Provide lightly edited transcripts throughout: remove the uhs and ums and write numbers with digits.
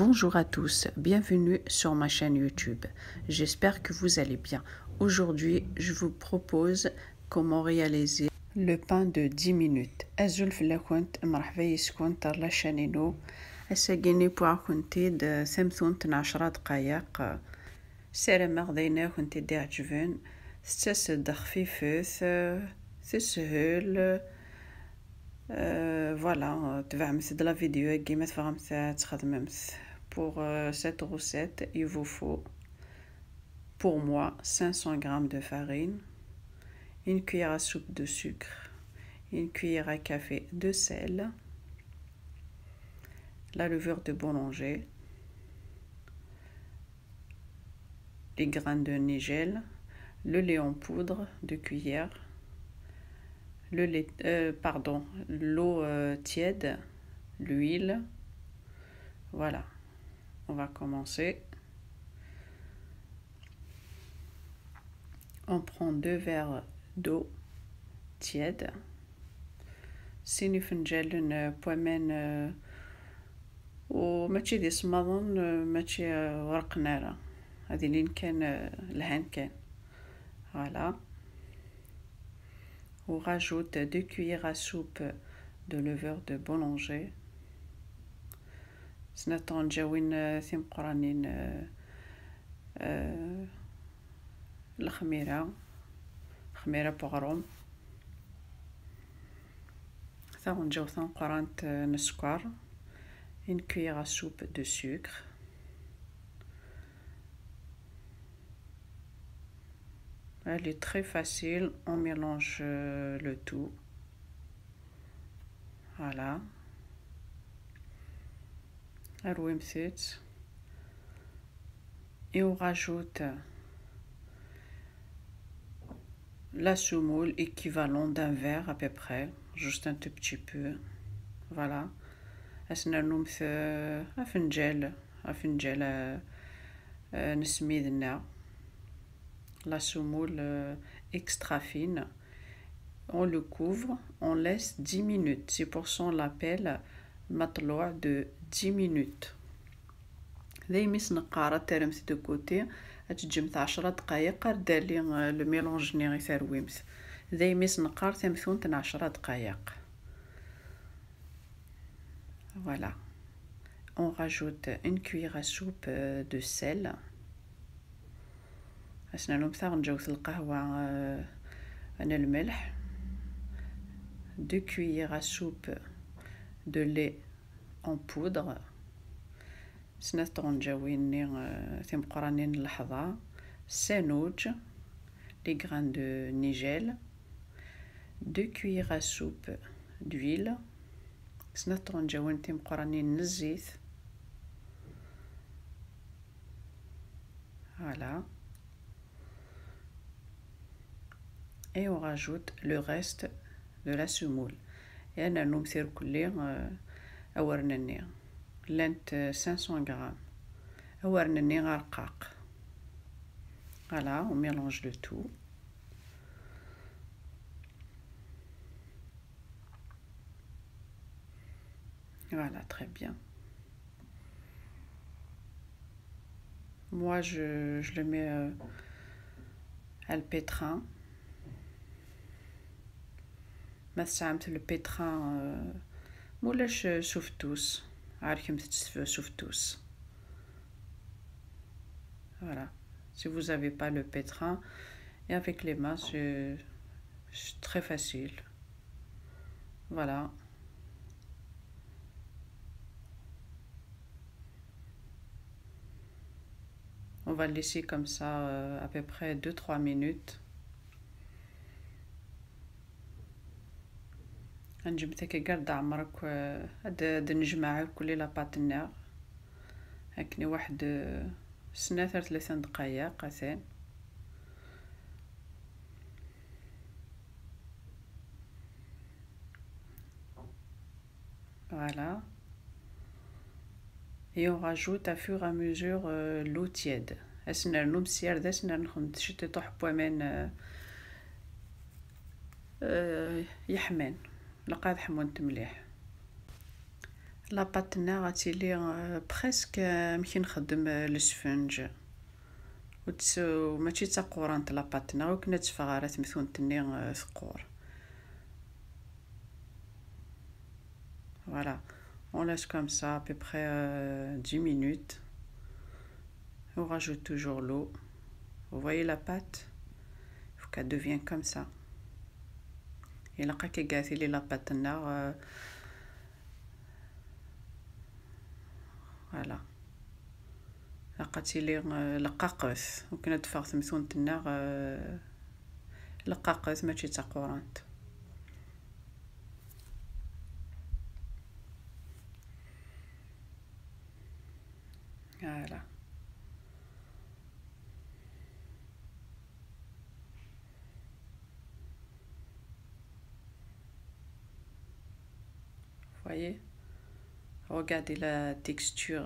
Bonjour à tous, bienvenue sur ma chaîne YouTube. J'espère que vous allez bien. Aujourd'hui, je vous propose comment réaliser le pain de 10 minutes. أزول في الكونت مرحبا يسكن ترلا شانينو أساقيني بوا كنتي د ثمثون 12 دقايق سلام غدينا كنتي دي عجبن ستسد خفيفث تسهل voilà, tu vas me de la vidéo et tu vas me pour cette recette, il vous faut pour moi 500 g de farine, une cuillère à soupe de sucre, une cuillère à café de sel, la levure de boulanger, les graines de nigel, le lait en poudre de cuillère, l'eau tiède, l'huile. Voilà, on va commencer. On prend 2 verres d'eau tiède. سيني فنجان بومن وماشي دي صمادن ماشي ورق نارة هذه لين كان الهان كان. Voilà. On rajoute 2 cuillères à soupe de levure de boulanger. سنطون جاوين ثيم قرانين الخميرة بغروم ثاون جاو ثان قرانت نسكر. Une cuillère à soupe de sucre. Elle est très facile, on mélange le tout. Voilà. Et on rajoute la semoule équivalent d'un verre à peu près, juste un tout petit peu. Voilà. أفنجال نسميدنا la semoule extra fine. On le couvre, on laisse 10 minutes. C'est pour ça on l'appelle matloa de 10 minutes. دايما نقارا ترمث دو كوتي اتجمت 10 دقائق دالي لو ميلونج ني غيثارويمث دايما نقار ثمثون 10 دقائق. Voilà. On rajoute une cuillère à soupe de sel. أثناء نمثا نجوز القهوة أنا الملح. 2 cuillères à soupe de lait en poudre. سنطون جاويني ثم قرانين اللحظة. سانوج les graines de nigel. 2 cuillères à soupe d'huile. سنطون جاوين ثم قرانين الزيت. Voilà. Et on rajoute le reste de la semoule. Et on a نمثل كلي أورنني لانت 500 grammes أورنني غرقاق. Voilà, on mélange le tout. Voilà, très bien. Moi, je le mets à le pétrin. ما استعملت البيتران مولاش شفتوس عارفين شفتوس. Voilà. Si vous n'avez pas le pétrin, et avec les mains, c'est très facile. Voilà. On va le laisser comme ça à peu près 2-3 minutes. نجبتك قرد عمرك هاد نجمع كل لاباطنا هكني واحد سنة 3 دقايق أثان. Voilà. Et on rajoute à fur et à mesure l'eau tiède. أسنى نوم سيار ذا سنى نخم تشتي تحبوا من يحمان لقاد حمونت مليح. لا باتنا غاتيلي بريسك مكي نخدم السفنج وماشي تا قورانت لا باتنا وكنا تفغارات مثونتني ثقور. Voilà, on laisse comme ça à peu près 10 minutes. On rajoute toujours l'eau. Vous voyez la pâte? Il faut qu'elle devienne comme ça. Et là, quand elle la pâte noire, voilà. لقاتي لقاقوس وكنا تفاغ ثمثون تناغ لقاقوس ماشي تا قورانت. Voilà. Vous voyez? Regardez la texture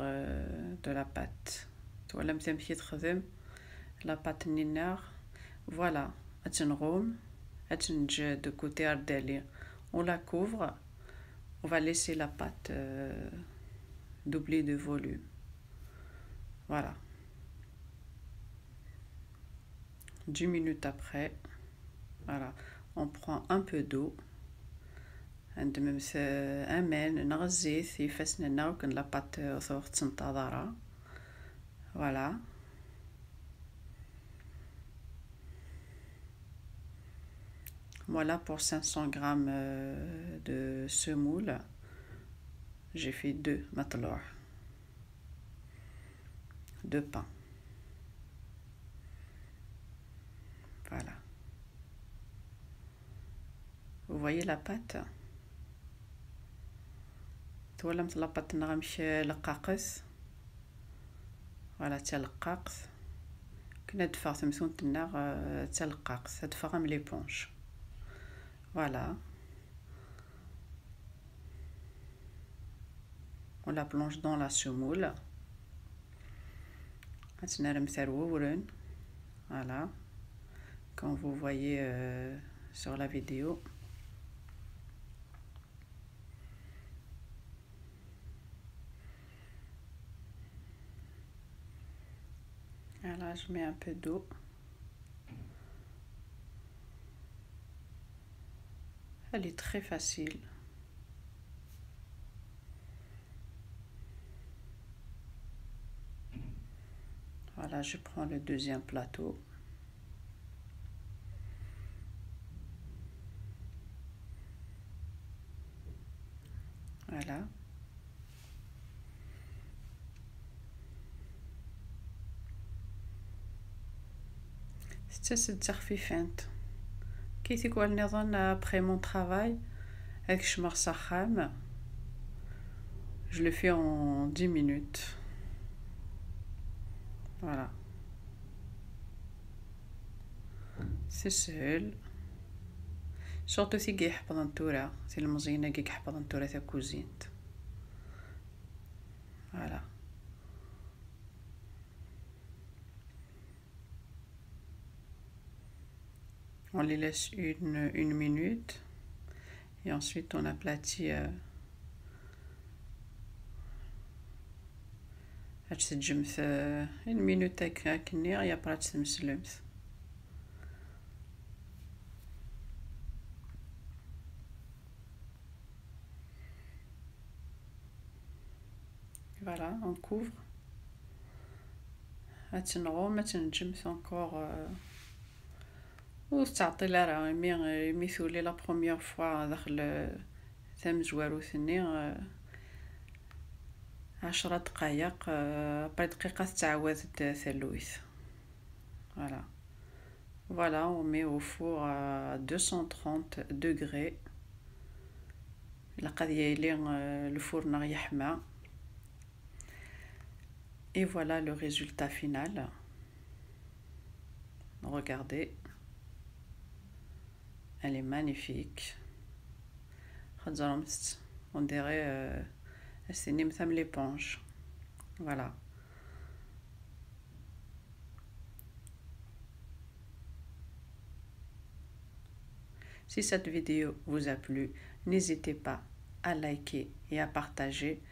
de la pâte. Voilà, la pâte nina. Voilà, de côté ardeli. On la couvre. On va laisser la pâte doubler de volume. Voilà. 10 minutes après, voilà, on prend un peu d'eau. عندما أمان نغزي في فسننا وكن لاباط ثوغ تنتظرها. Voilà. Voilà pour 500 grammes de semoule. J'ai fait 2 matlour. 2 pains. Voilà. Vous voyez la pâte? تولى مثل لاباط نغمش لقاقس. فوالا تا لقاقس كنا دفع ثمثون تناغ تا لقاقس دفع من ليبونج. فوالا on la plonge dans la semoule. عندنا مثال وورن. Voilà, comme vous voyez sur la vidéo. Voilà, je mets un peu d'eau. Elle est très facile. Voilà, je prends le deuxième plateau. Voilà. C'est خفيفات كي تقول نظن après mon travail avec شمر سخام je le fais en 10 minutes. Voilà, c'est seul. surtout si كي يحفظ نتورا سي المزينه كي يحفظ نتورا تاع كوزينت. Voilà. On les laisse une minute et ensuite on aplatit. تسجمت une minute هكا et après تسلمت. Voilà, on couvre. هتنغوم تنجمت encore وتعطي لا راه ميثولي لا بروميير فوا داخل ثم زوارو ثني 10 دقائق بعد دقيقة تعاود ثلوث. Voilà. Voilà, on met au four à 230 degrés. لقد يلي الفرن يحمى. Et voilà le résultat final. Regardez. Elle est magnifique. On dirait c'est comme l'éponge. Voilà. Si cette vidéo vous a plu, n'hésitez pas à liker et à partager.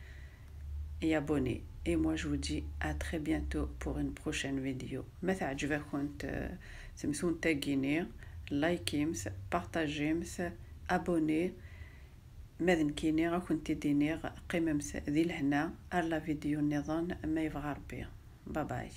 et abonnez. Et moi je vous dis à très bientôt pour une prochaine vidéo. ما تعجبكم تمسون تاقيني لايكيمس بارطاجيمس abonnez. ماذن كيني غاكون تديني قيمة ذي الهنا على فيديو النظام ما يبغى ربي. باي باي.